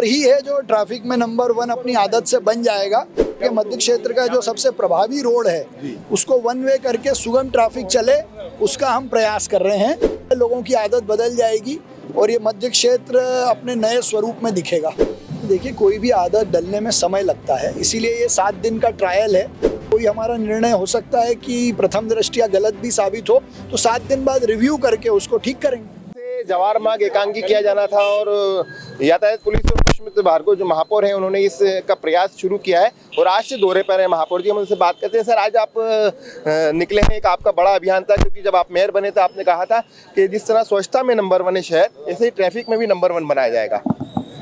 इंदौर ही है जो ट्रैफिक में नंबर 1 अपनी आदत से बन जाएगा। कि मध्य क्षेत्र का जो सबसे प्रभावी रोड है उसको वन वे करके सुगम ट्रैफिक चले, उसका हम प्रयास कर रहे हैं। लोगों की आदत बदल जाएगी और ये मध्य क्षेत्र अपने नए स्वरूप में दिखेगा। देखिए, कोई भी आदत डलने में समय लगता है, इसीलिए ये 7 दिन का ट्रायल है। कोई हमारा निर्णय हो सकता है कि प्रथम दृष्टया गलत भी साबित हो, तो 7 दिन बाद रिव्यू करके उसको ठीक करेंगे। जवाहर मार्ग एकांकी किया जाना था और यातायात पुलिस और पुष्पमित्र भार्गव जो महापौर हैं उन्होंने इसका प्रयास शुरू किया है और आज से दौरे पर है महापौर जी। हम उनसे बात करते हैं। सर, आज आप निकले हैं, एक आपका बड़ा अभियान था, क्योंकि जब आप मेयर बने तो आपने कहा था कि जिस तरह स्वच्छता में नंबर 1 है शहर, ऐसे ही ट्रैफिक में भी नंबर 1 बनाया जाएगा।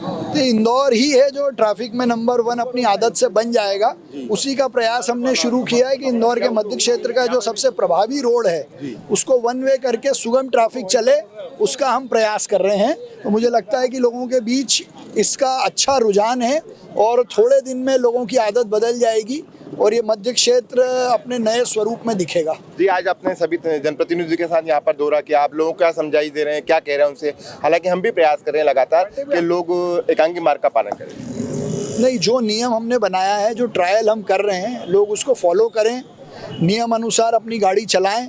तो इंदौर ही है जो ट्रैफिक में नंबर 1 अपनी आदत से बन जाएगा। उसी का प्रयास हमने शुरू किया है कि इंदौर के मध्य क्षेत्र का जो सबसे प्रभावी रोड है उसको वन वे करके सुगम ट्रैफिक चले, उसका हम प्रयास कर रहे हैं। तो मुझे लगता है कि लोगों के बीच इसका अच्छा रुझान है और थोड़े दिन में लोगों की आदत बदल जाएगी और ये मध्य क्षेत्र अपने नए स्वरूप में दिखेगा। जी, आज अपने सभी जनप्रतिनिधियों के साथ यहाँ पर दौरा किया, आप लोगों को क्या समझाई दे रहे हैं, क्या कह रहे हैं उनसे? हालांकि हम भी प्रयास कर रहे हैं लगातार कि लोग एकांकी मार्ग का पालन करें। नहीं, जो नियम हमने बनाया है, जो ट्रायल हम कर रहे हैं, लोग उसको फॉलो करें, नियम अनुसार अपनी गाड़ी चलाएं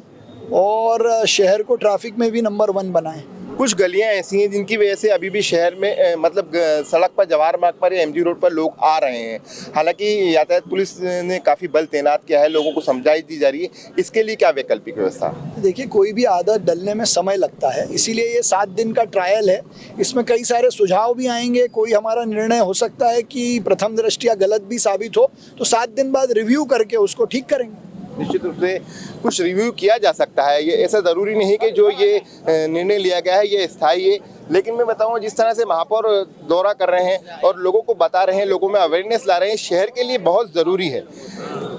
और शहर को ट्रैफिक में भी नंबर 1 बनाएं। कुछ गलियां ऐसी हैं जिनकी वजह से अभी भी शहर में मतलब सड़क पर, जवाहर मार्ग पर या एमजी रोड पर लोग आ रहे हैं। हालांकि यातायात पुलिस ने काफ़ी बल तैनात किया है, लोगों को समझाई दी जा रही है, इसके लिए क्या वैकल्पिक व्यवस्था? देखिए, कोई भी आदत डलने में समय लगता है, इसीलिए ये 7 दिन का ट्रायल है। इसमें कई सारे सुझाव भी आएंगे, कोई हमारा निर्णय हो सकता है कि प्रथम दृष्टया गलत भी साबित हो, तो 7 दिन बाद रिव्यू करके उसको ठीक करेंगे। निश्चित रूप से कुछ रिव्यू किया जा सकता है, ये ऐसा ज़रूरी नहीं कि जो ये निर्णय लिया गया है ये स्थायी है। लेकिन मैं बताऊं, जिस तरह से महापौर दौरा कर रहे हैं और लोगों को बता रहे हैं, लोगों में अवेयरनेस ला रहे हैं, शहर के लिए बहुत ज़रूरी है।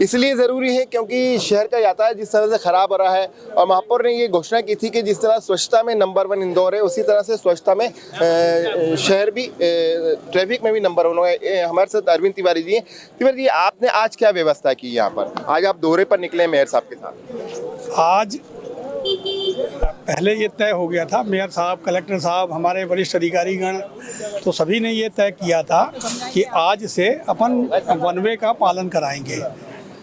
इसलिए ज़रूरी है क्योंकि शहर का यातायात जिस तरह से ख़राब हो रहा है और महापौर ने ये घोषणा की थी कि जिस तरह स्वच्छता में नंबर 1 इंदौर है, उसी तरह से स्वच्छता में शहर भी, ट्रैफिक में भी नंबर 1 है। हमारे साथ अरविंद तिवारी जी हैं। तिवारी जी, आपने आज क्या व्यवस्था की यहाँ पर? आज आप दौरे पर निकले मेयर साहब के साथ। आज पहले ये तय हो गया था, मेयर साहब, कलेक्टर साहब, हमारे वरिष्ठ अधिकारीगण, तो सभी ने ये तय किया था कि आज से अपन वन वे का पालन कराएंगे।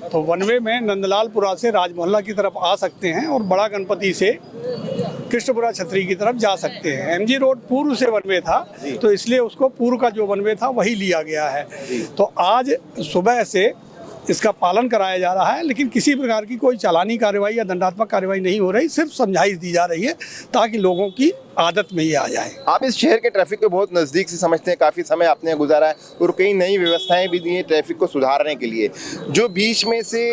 तो वन वे में नंदलालपुरा से राजमोहल्ला की तरफ आ सकते हैं और बड़ा गणपति से कृष्णपुरा छतरी की तरफ जा सकते हैं। एमजी रोड पूर्व से वन वे था, तो इसलिए उसको पूर्व का जो वन वे था वही लिया गया है। तो आज सुबह से इसका पालन कराया जा रहा है, लेकिन किसी प्रकार की कोई चालानी कार्रवाई या दंडात्मक कार्रवाई नहीं हो रही, सिर्फ समझाइश दी जा रही है ताकि लोगों की आदत में ये आ जाए। आप इस शहर के ट्रैफिक को बहुत नज़दीक से समझते हैं, काफ़ी समय आपने गुजारा है और कई नई व्यवस्थाएं भी दी हैं ट्रैफिक को सुधारने के लिए। जो बीच में से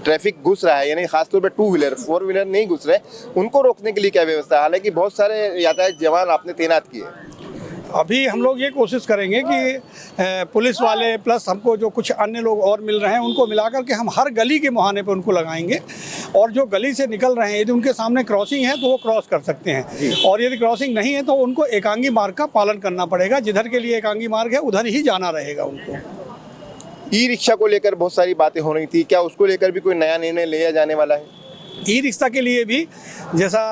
ट्रैफिक घुस रहा है, यानी खासतौर पर 2 व्हीलर, 4 व्हीलर नहीं घुस रहे, उनको रोकने के लिए क्या व्यवस्था है? हालांकि बहुत सारे यातायात जवान आपने तैनात किए। अभी हम लोग ये कोशिश करेंगे कि पुलिस वाले प्लस हमको जो कुछ अन्य लोग और मिल रहे हैं उनको मिलाकर के हम हर गली के मुहाने पे उनको लगाएंगे और जो गली से निकल रहे हैं, यदि उनके सामने क्रॉसिंग है तो वो क्रॉस कर सकते हैं और यदि क्रॉसिंग नहीं है तो उनको एकांगी मार्ग का पालन करना पड़ेगा। जिधर के लिए एकांगी मार्ग है उधर ही जाना रहेगा उनको। ई रिक्शा को लेकर बहुत सारी बातें हो रही थी, क्या उसको लेकर भी कोई नया निर्णय लिया जाने वाला है? ई रिक्शा के लिए भी जैसा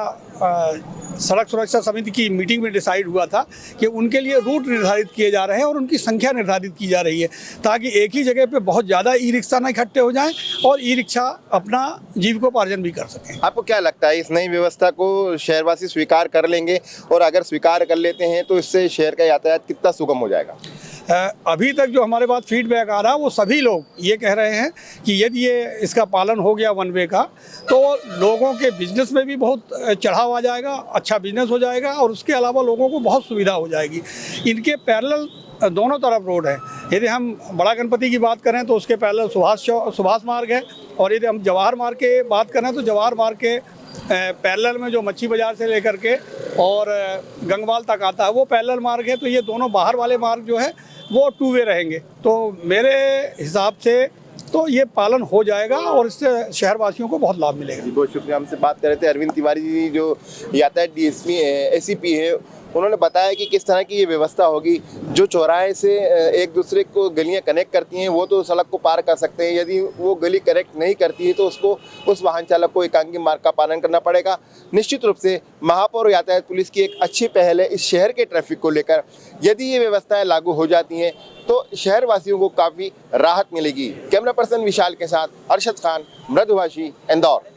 सड़क सुरक्षा समिति की मीटिंग में डिसाइड हुआ था कि उनके लिए रूट निर्धारित किए जा रहे हैं और उनकी संख्या निर्धारित की जा रही है ताकि एक ही जगह पे बहुत ज़्यादा ई रिक्शा ना इकट्ठे हो जाएं और ई रिक्शा अपना जीविकोपार्जन भी कर सकें। आपको क्या लगता है, इस नई व्यवस्था को शहरवासी स्वीकार कर लेंगे? और अगर स्वीकार कर लेते हैं तो इससे शहर का यातायात कितना सुगम हो जाएगा? अभी तक जो हमारे पास फीडबैक आ रहा है वो सभी लोग ये कह रहे हैं कि यदि ये इसका पालन हो गया वन वे का तो लोगों के बिजनेस में भी बहुत चढ़ाव आ जाएगा, अच्छा बिजनेस हो जाएगा और उसके अलावा लोगों को बहुत सुविधा हो जाएगी। इनके पैरेलल दोनों तरफ रोड है। यदि हम बड़ा गणपति की बात करें तो उसके पैरेलल सुभाष मार्ग है और यदि हम जवाहर मार्ग के बात करें तो जवाहर मार्ग के पैरेलल में जो मच्छी बाज़ार से लेकर के और गंगवाल तक आता है वो पैरेलल मार्ग है। तो ये दोनों बाहर वाले मार्ग जो है वो 2 वे रहेंगे। तो मेरे हिसाब से तो ये पालन हो जाएगा और इससे शहरवासियों को बहुत लाभ मिलेगा। बहुत शुक्रिया। हमसे बात कर रहे थे अरविंद तिवारी जी, जो यातायात DSP ACP है, उन्होंने बताया कि किस तरह की ये व्यवस्था होगी। जो चौराहे से एक दूसरे को गलियां कनेक्ट करती हैं वो तो सड़क को पार कर सकते हैं, यदि वो गली कनेक्ट नहीं करती है तो उसको उस वाहन चालक को एकांकी मार्ग का पालन करना पड़ेगा। निश्चित रूप से महापौर यातायात पुलिस की एक अच्छी पहल है इस शहर के ट्रैफिक को लेकर। यदि ये व्यवस्थाएं लागू हो जाती हैं तो शहर वासियों को काफ़ी राहत मिलेगी। कैमरा पर्सन विशाल के साथ अरशद खान, मृदुभाषी, इंदौर।